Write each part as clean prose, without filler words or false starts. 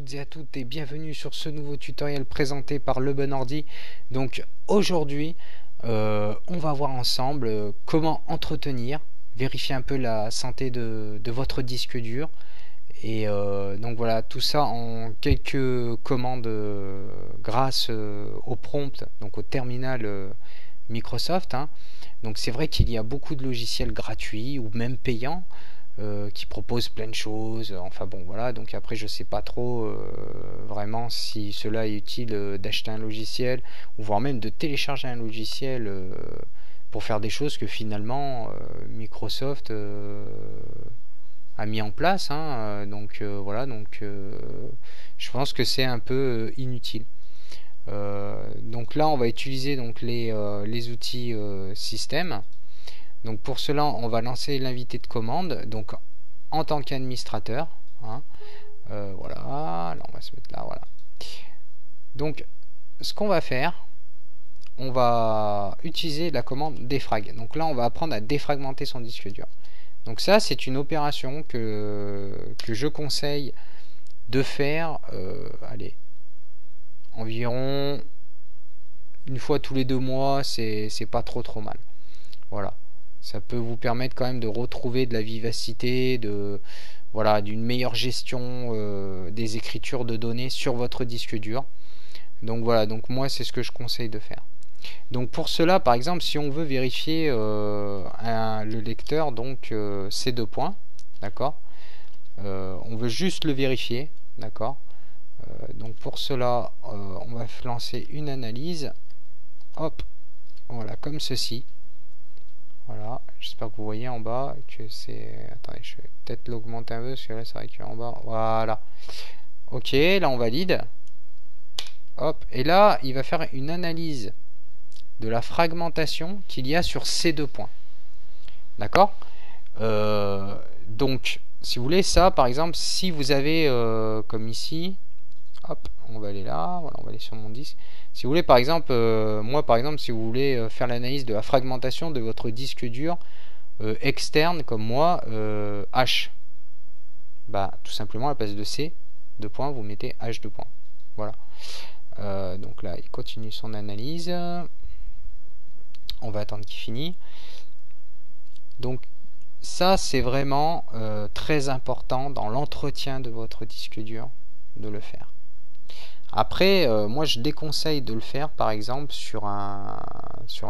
toutes et à toutes et bienvenue sur ce nouveau tutoriel présenté par Le Bon Ordi. Donc aujourd'hui on va voir ensemble comment entretenir, vérifier un peu la santé de votre disque dur et donc voilà, tout ça en quelques commandes grâce au prompt, donc au terminal Microsoft, hein. Donc c'est vrai qu'il y a beaucoup de logiciels gratuits ou même payants qui proposent plein de choses. Enfin bon, voilà. Donc après, je sais pas trop vraiment si cela est utile d'acheter un logiciel ou voire même de télécharger un logiciel pour faire des choses que finalement Microsoft a mis en place, hein. Donc voilà. Donc je pense que c'est un peu inutile. Donc là, on va utiliser donc les outils système. Donc pour cela, on va lancer l'invité de commande, donc en tant qu'administrateur, hein. Voilà, là on va se mettre là, voilà. Donc ce qu'on va faire, on va utiliser la commande défrag. Donc là, on va apprendre à défragmenter son disque dur. Donc ça, c'est une opération que je conseille de faire, allez, environ une fois tous les 2 mois, c'est pas trop mal. Voilà. Ça peut vous permettre quand même de retrouver de la vivacité, voilà, d'une meilleure gestion des écritures de données sur votre disque dur. Donc voilà, donc moi c'est ce que je conseille de faire. Donc pour cela, par exemple, si on veut vérifier le lecteur, donc ces 2 points, d'accord, on veut juste le vérifier, d'accord. Donc pour cela, on va lancer une analyse, hop, voilà, comme ceci. Voilà, j'espère que vous voyez en bas que c'est... Attendez, je vais peut-être l'augmenter un peu parce que là c'est vrai qu'il est en bas. Voilà. Ok, là on valide. Hop, et là il va faire une analyse de la fragmentation qu'il y a sur ces 2 points. D'accord. Donc, si vous voulez ça, par exemple, si vous avez comme ici, hop, on va aller là, voilà, on va aller sur mon disque. Si vous voulez, par exemple, moi par exemple, si vous voulez faire l'analyse de la fragmentation de votre disque dur externe, comme moi, H, bah tout simplement à la place de C, 2 points, vous mettez H 2 points. Voilà. Donc là, il continue son analyse. On va attendre qu'il finisse. Donc ça, c'est vraiment très important dans l'entretien de votre disque dur de le faire. Après, moi je déconseille de le faire par exemple sur un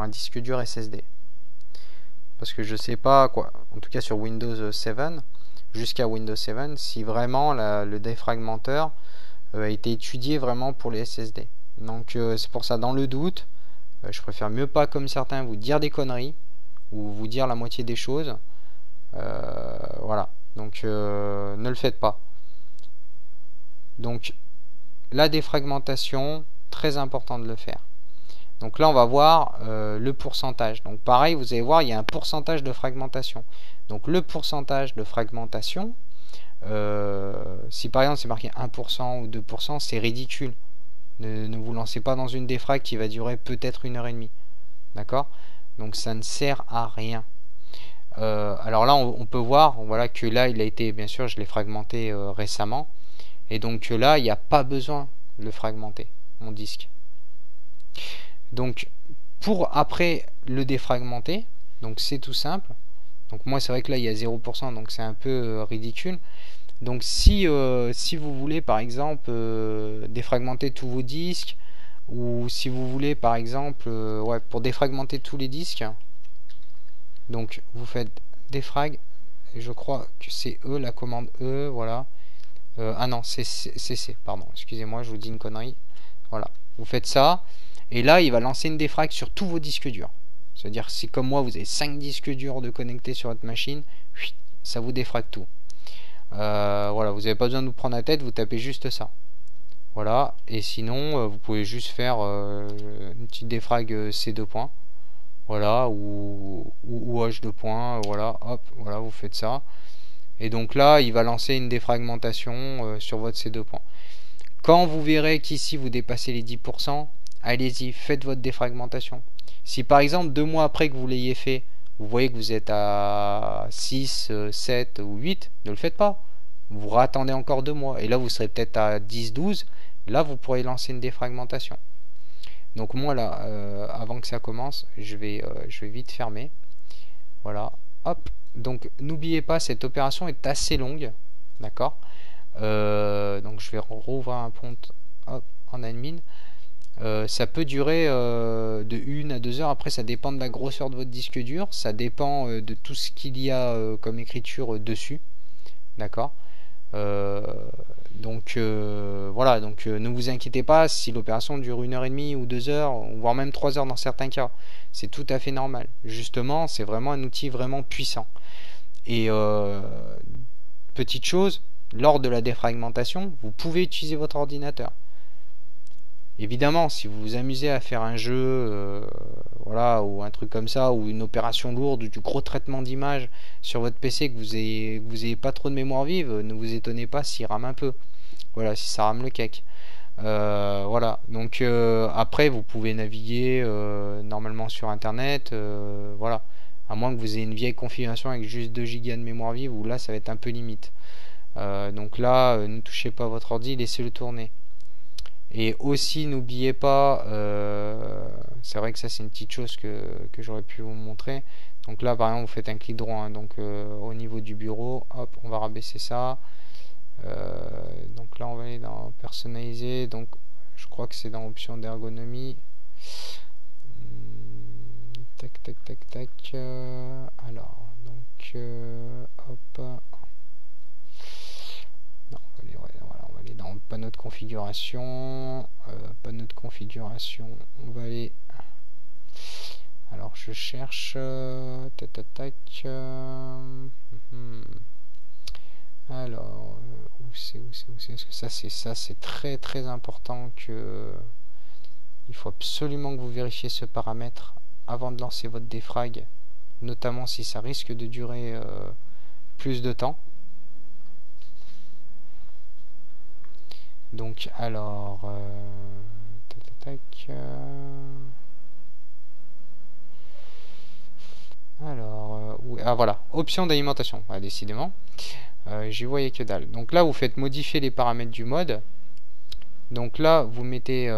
disque dur SSD. Parce que je sais pas quoi, en tout cas sur Windows 7, jusqu'à Windows 7, si vraiment le défragmenteur a été étudié vraiment pour les SSD. Donc c'est pour ça, dans le doute, je préfère mieux pas comme certains vous dire des conneries ou vous dire la moitié des choses. Voilà, donc ne le faites pas. Donc la défragmentation, très important de le faire. Donc là on va voir le pourcentage. Donc pareil, vous allez voir, il y a un pourcentage de fragmentation. Donc le pourcentage de fragmentation, si par exemple c'est marqué 1% ou 2%, c'est ridicule. Ne vous lancez pas dans une défrag qui va durer peut-être 1h30. D'accord? Donc ça ne sert à rien. Alors là on peut voir, voilà, que là il a été, bien sûr je l'ai fragmenté récemment. Et donc là, il n'y a pas besoin de le fragmenter, mon disque. Donc, pour après le défragmenter, donc c'est tout simple. Donc moi, c'est vrai que là, il y a 0%, donc c'est un peu ridicule. Donc si vous voulez, par exemple, défragmenter tous vos disques, ou si vous voulez, par exemple, ouais, pour défragmenter tous les disques, donc vous faites défrag, et je crois que c'est E, la commande E, voilà. Ah non, c'est C, pardon, excusez-moi, je vous dis une connerie. Voilà, vous faites ça, et là, il va lancer une défrag sur tous vos disques durs. C'est-à-dire, si comme moi, vous avez 5 disques durs de connectés sur votre machine, ça vous défrag tout. Voilà, vous n'avez pas besoin de vous prendre la tête, vous tapez juste ça. Voilà, et sinon, vous pouvez juste faire une petite défrag C2 points. Voilà, ou H2 points, voilà, hop, voilà, vous faites ça. Et donc là, il va lancer une défragmentation sur votre C2 points. Quand vous verrez qu'ici vous dépassez les 10%, allez-y, faites votre défragmentation. Si par exemple 2 mois après que vous l'ayez fait, vous voyez que vous êtes à 6, 7 ou 8, ne le faites pas. vous rattendez encore 2 mois, et là vous serez peut-être à 10-12, là vous pourrez lancer une défragmentation. Donc moi là, avant que ça commence, je vais vite fermer. Voilà, hop. Donc n'oubliez pas, cette opération est assez longue, d'accord. Donc je vais rouvrir un compte, hop, en admin. Ça peut durer de 1 à 2 heures. Après, ça dépend de la grosseur de votre disque dur, ça dépend de tout ce qu'il y a comme écriture dessus, d'accord. Donc voilà, donc ne vous inquiétez pas si l'opération dure 1h30 ou 2 heures, voire même 3 heures dans certains cas. C'est tout à fait normal. Justement, c'est vraiment un outil vraiment puissant. Et petite chose, lors de la défragmentation, vous pouvez utiliser votre ordinateur. Évidemment, si vous vous amusez à faire un jeu, voilà, ou un truc comme ça, ou une opération lourde, ou du gros traitement d'image sur votre PC, que vous ayez pas trop de mémoire vive, ne vous étonnez pas s'il rame un peu. Voilà, si ça rame le cake. Voilà, donc après vous pouvez naviguer normalement sur internet, voilà, à moins que vous ayez une vieille configuration avec juste 2 Go de mémoire vive, où là ça va être un peu limite. Donc là, ne touchez pas votre ordi, laissez-le tourner. Et aussi n'oubliez pas, c'est vrai que ça c'est une petite chose que j'aurais pu vous montrer. Donc là par exemple vous faites un clic droit, hein, donc au niveau du bureau, hop, on va rabaisser ça. Donc là on va aller dans personnaliser, donc je crois que c'est dans option d'ergonomie. Tac tac tac tac. Alors donc hop. Non, on va aller dans panneau de configuration. Panneau de configuration, on va aller. Alors je cherche. Tac tac tac. Alors où c'est Est-ce que ça c'est très très important, que il faut absolument que vous vérifiez ce paramètre avant de lancer votre défrag, notamment si ça risque de durer plus de temps. Donc alors tac, alors ah voilà, option d'alimentation, ah, décidément j'y voyais que dalle. Donc là vous faites modifier les paramètres du mode. Donc là vous mettez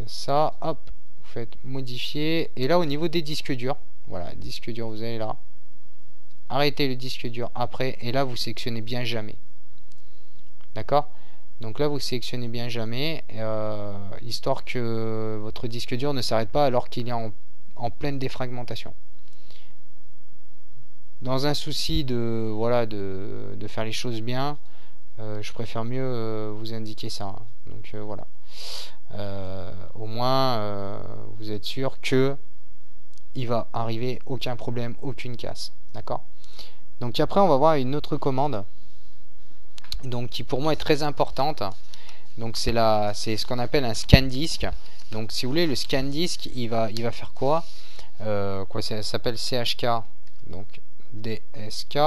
ça, hop, vous faites modifier, et là au niveau des disques durs, voilà, disque dur, vous allez là, arrêtez le disque dur après, et là vous sélectionnez bien jamais, d'accord. Donc là vous sélectionnez bien jamais, histoire que votre disque dur ne s'arrête pas alors qu'il est en pleine défragmentation. Dans un souci de voilà de faire les choses bien, je préfère mieux vous indiquer ça, hein. Donc voilà, au moins vous êtes sûr que il va arriver aucun problème, aucune casse, d'accord. Donc après on va voir une autre commande, donc qui pour moi est très importante. Donc c'est ce qu'on appelle un scan disque. Donc si vous voulez, le scan disque il va faire quoi, ça s'appelle CHK, donc DSK,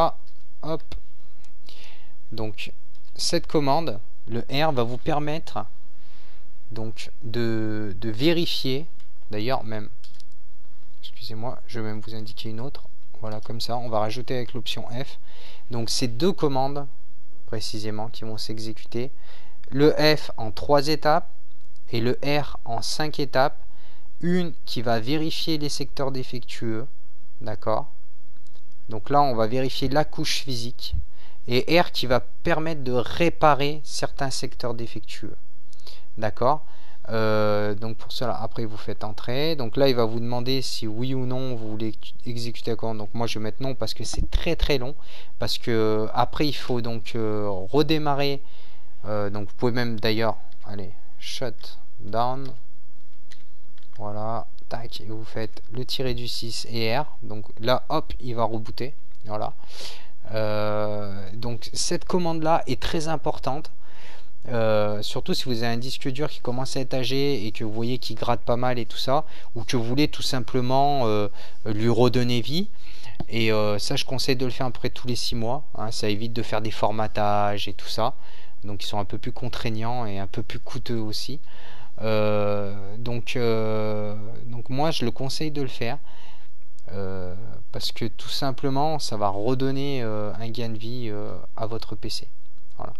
hop. Donc cette commande, le R, va vous permettre donc de vérifier, d'ailleurs même, excusez-moi, je vais même vous indiquer une autre, voilà, comme ça on va rajouter avec l'option F. Donc c'est 2 commandes précisément qui vont s'exécuter, le F en 3 étapes et le R en 5 étapes. Une qui va vérifier les secteurs défectueux, d'accord. Donc là on va vérifier la couche physique, et R qui va permettre de réparer certains secteurs défectueux, d'accord. Donc pour cela, après vous faites entrer. Donc là il va vous demander si oui ou non vous voulez exécuter la commande. Donc moi je vais mettre non parce que c'est très très long, parce que après il faut donc redémarrer. Donc vous pouvez même d'ailleurs, allez, shut down, voilà, tac, et vous faites le tiré du 6 et R. Donc là hop il va rebooter, voilà. Donc cette commande là est très importante, surtout si vous avez un disque dur qui commence à être âgé et que vous voyez qu'il gratte pas mal et tout ça, ou que vous voulez tout simplement lui redonner vie. Et ça je conseille de le faire après tous les 6 mois, hein, ça évite de faire des formatages et tout ça, donc ils sont un peu plus contraignants et un peu plus coûteux aussi. Donc moi je le conseille de le faire. parce que tout simplement ça va redonner un gain de vie à votre PC. Voilà.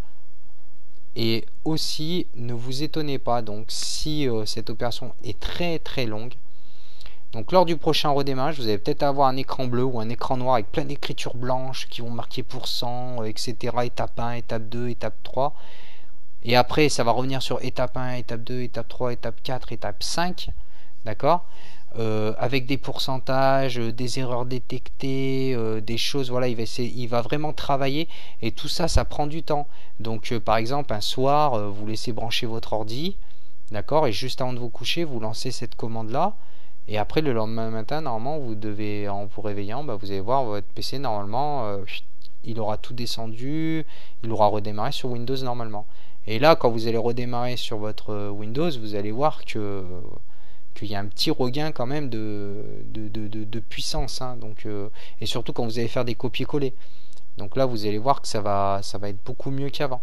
Et aussi ne vous étonnez pas donc si cette opération est très très longue. Donc lors du prochain redémarrage, vous allez peut-être avoir un écran bleu ou un écran noir avec plein d'écritures blanches qui vont marquer %, etc. Étape 1, étape 2, étape 3. Et après, ça va revenir sur étape 1, étape 2, étape 3, étape 4, étape 5. D'accord, avec des pourcentages, des erreurs détectées, des choses, voilà, il va vraiment travailler. Et tout ça, ça prend du temps. Donc par exemple, un soir, vous laissez brancher votre ordi. D'accord, et juste avant de vous coucher, vous lancez cette commande-là. Et après, le lendemain matin, normalement, vous devez, en vous réveillant, bah, vous allez voir votre PC, normalement, il aura tout descendu, il aura redémarré sur Windows normalement. Et là, quand vous allez redémarrer sur votre Windows, vous allez voir que qu'il y a un petit regain quand même de puissance. Hein, donc, et surtout quand vous allez faire des copier-coller. Donc là, vous allez voir que ça va être beaucoup mieux qu'avant.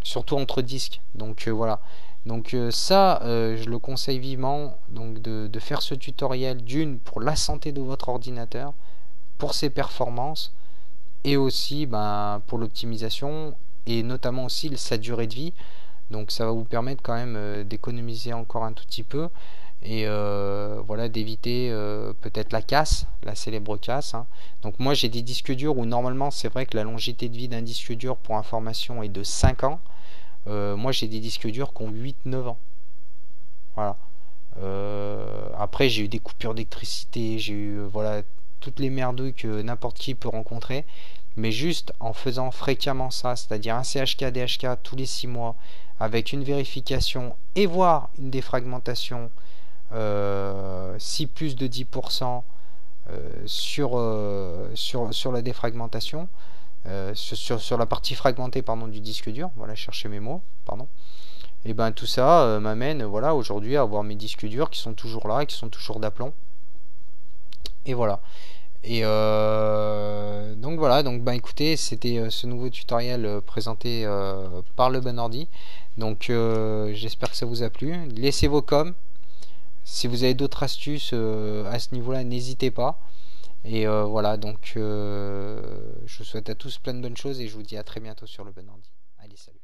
Surtout entre disques. Donc voilà. Donc ça, je le conseille vivement donc de faire ce tutoriel d'une pour la santé de votre ordinateur, pour ses performances et aussi pour l'optimisation et notamment aussi sa durée de vie. Donc ça va vous permettre quand même d'économiser encore un tout petit peu et voilà, d'éviter peut-être la casse, la célèbre casse. Hein. Donc moi j'ai des disques durs où normalement c'est vrai que la longévité de vie d'un disque dur pour information est de 5 ans. Moi j'ai des disques durs qui ont 8-9 ans. Voilà. Après j'ai eu des coupures d'électricité, j'ai eu voilà toutes les merdouilles que n'importe qui peut rencontrer. Mais juste en faisant fréquemment ça, c'est-à-dire un CHK, DHK tous les 6 mois, avec une vérification et voire une défragmentation, si plus de 10% sur la défragmentation, sur la partie fragmentée pardon, du disque dur, voilà, chercher mes mots, pardon. Et ben tout ça m'amène voilà, aujourd'hui à avoir mes disques durs qui sont toujours là, qui sont toujours d'aplomb. Et voilà. Et donc voilà, donc écoutez, c'était ce nouveau tutoriel présenté par le bon ordi. Donc j'espère que ça vous a plu. Laissez vos coms. Si vous avez d'autres astuces à ce niveau-là, n'hésitez pas. Et voilà, donc je vous souhaite à tous plein de bonnes choses et je vous dis à très bientôt sur le bon ordi. Allez, salut.